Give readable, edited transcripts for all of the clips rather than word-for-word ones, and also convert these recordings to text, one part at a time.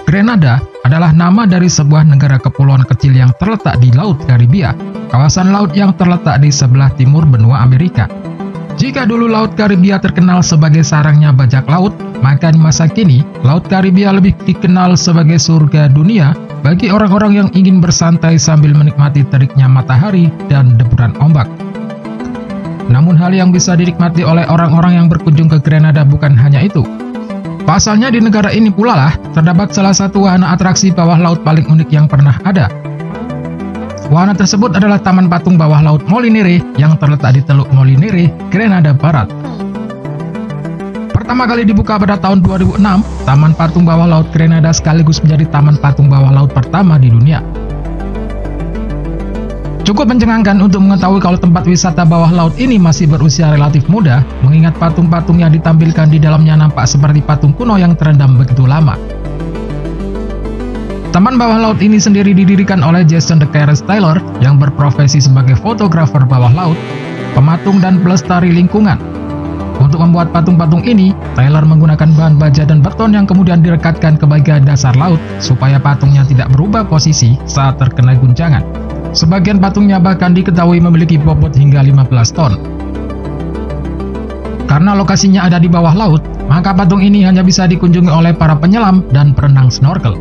Grenada adalah nama dari sebuah negara kepulauan kecil yang terletak di Laut Karibia, kawasan laut yang terletak di sebelah timur benua Amerika. Jika dulu Laut Karibia terkenal sebagai sarangnya bajak laut, maka di masa kini, Laut Karibia lebih dikenal sebagai surga dunia bagi orang-orang yang ingin bersantai sambil menikmati teriknya matahari dan deburan ombak. Namun hal yang bisa dinikmati oleh orang-orang yang berkunjung ke Grenada bukan hanya itu. Pasalnya di negara ini pula lah terdapat salah satu wahana atraksi bawah laut paling unik yang pernah ada. Wahana tersebut adalah Taman Patung Bawah Laut Molinere yang terletak di Teluk Molinere, Grenada Barat. Pertama kali dibuka pada tahun 2006, Taman Patung Bawah Laut Grenada sekaligus menjadi taman patung bawah laut pertama di dunia. Cukup mencengangkan untuk mengetahui kalau tempat wisata bawah laut ini masih berusia relatif muda, mengingat patung-patung yang ditampilkan di dalamnya nampak seperti patung kuno yang terendam begitu lama. Taman bawah laut ini sendiri didirikan oleh Jason DeCaires Taylor yang berprofesi sebagai fotografer bawah laut, pematung dan pelestari lingkungan. Untuk membuat patung-patung ini, Taylor menggunakan bahan baja dan beton yang kemudian direkatkan ke bagian dasar laut supaya patungnya tidak berubah posisi saat terkena guncangan. Sebagian patungnya bahkan diketahui memiliki bobot hingga 15 ton. Karena lokasinya ada di bawah laut, maka patung ini hanya bisa dikunjungi oleh para penyelam dan perenang snorkel.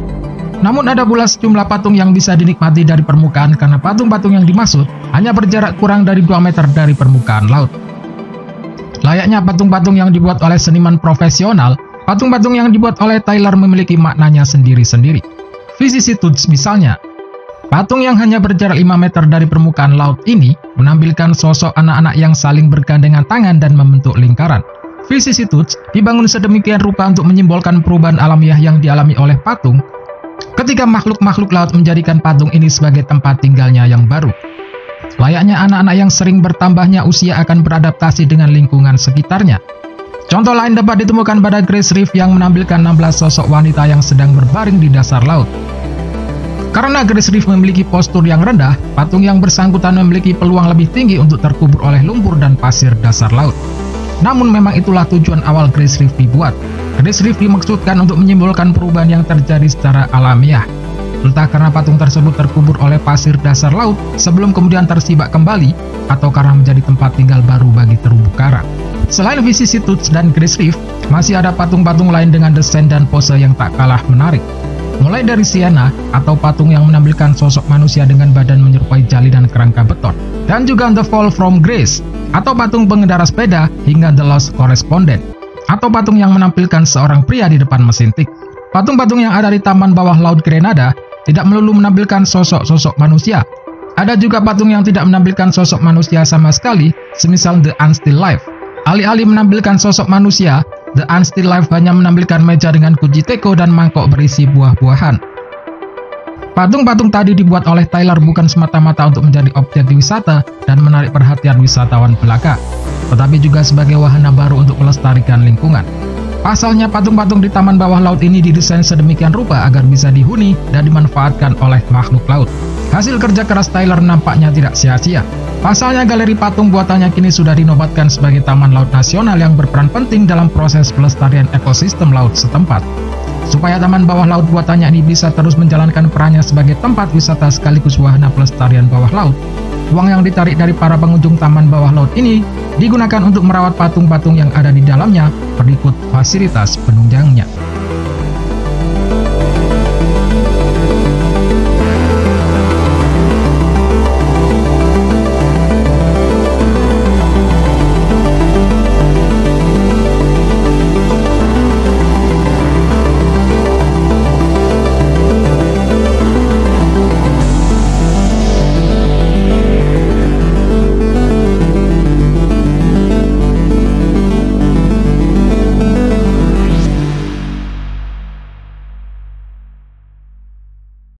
Namun ada pula sejumlah patung yang bisa dinikmati dari permukaan karena patung-patung yang dimaksud hanya berjarak kurang dari 2 meter dari permukaan laut. Layaknya patung-patung yang dibuat oleh seniman profesional, patung-patung yang dibuat oleh Taylor memiliki maknanya sendiri-sendiri. Vicissitudes misalnya. Patung yang hanya berjarak 5 meter dari permukaan laut ini menampilkan sosok anak-anak yang saling bergandengan tangan dan membentuk lingkaran. Vicissitudes dibangun sedemikian rupa untuk menyimbolkan perubahan alamiah yang dialami oleh patung ketika makhluk-makhluk laut menjadikan patung ini sebagai tempat tinggalnya yang baru. Layaknya anak-anak yang sering bertambahnya usia akan beradaptasi dengan lingkungan sekitarnya. Contoh lain dapat ditemukan pada Grace Reef yang menampilkan 16 sosok wanita yang sedang berbaring di dasar laut. Karena Grace Reef memiliki postur yang rendah, patung yang bersangkutan memiliki peluang lebih tinggi untuk terkubur oleh lumpur dan pasir dasar laut. Namun memang itulah tujuan awal Grace Reef dibuat. Grace Reef dimaksudkan untuk menyimbolkan perubahan yang terjadi secara alamiah. Entah karena patung tersebut terkubur oleh pasir dasar laut sebelum kemudian tersibak kembali, atau karena menjadi tempat tinggal baru bagi terumbu karang. Selain Vicissitudes dan Grace Reef, masih ada patung-patung lain dengan desain dan pose yang tak kalah menarik. Mulai dari Sienna, atau patung yang menampilkan sosok manusia dengan badan menyerupai jali dan kerangka beton, dan juga The Fall from Grace, atau patung pengendara sepeda, hingga The Lost Correspondent, atau patung yang menampilkan seorang pria di depan mesin tik. Patung-patung yang ada di Taman Bawah Laut Grenada tidak melulu menampilkan sosok-sosok manusia. Ada juga patung yang tidak menampilkan sosok manusia sama sekali, semisal The Unstill Life. Alih-alih menampilkan sosok manusia, The Unstill Life hanya menampilkan meja dengan kunci teko dan mangkok berisi buah-buahan. Patung-patung tadi dibuat oleh Taylor bukan semata-mata untuk menjadi objek wisata dan menarik perhatian wisatawan belaka, tetapi juga sebagai wahana baru untuk melestarikan lingkungan. Pasalnya patung-patung di Taman Bawah Laut ini didesain sedemikian rupa agar bisa dihuni dan dimanfaatkan oleh makhluk laut. Hasil kerja keras Taylor nampaknya tidak sia-sia. Pasalnya galeri patung buatannya kini sudah dinobatkan sebagai Taman Laut Nasional yang berperan penting dalam proses pelestarian ekosistem laut setempat. Supaya Taman Bawah Laut buatannya ini bisa terus menjalankan perannya sebagai tempat wisata sekaligus wahana pelestarian bawah laut, uang yang ditarik dari para pengunjung Taman Bawah Laut ini digunakan untuk merawat patung-patung yang ada di dalamnya berikut fasilitas penunjangnya.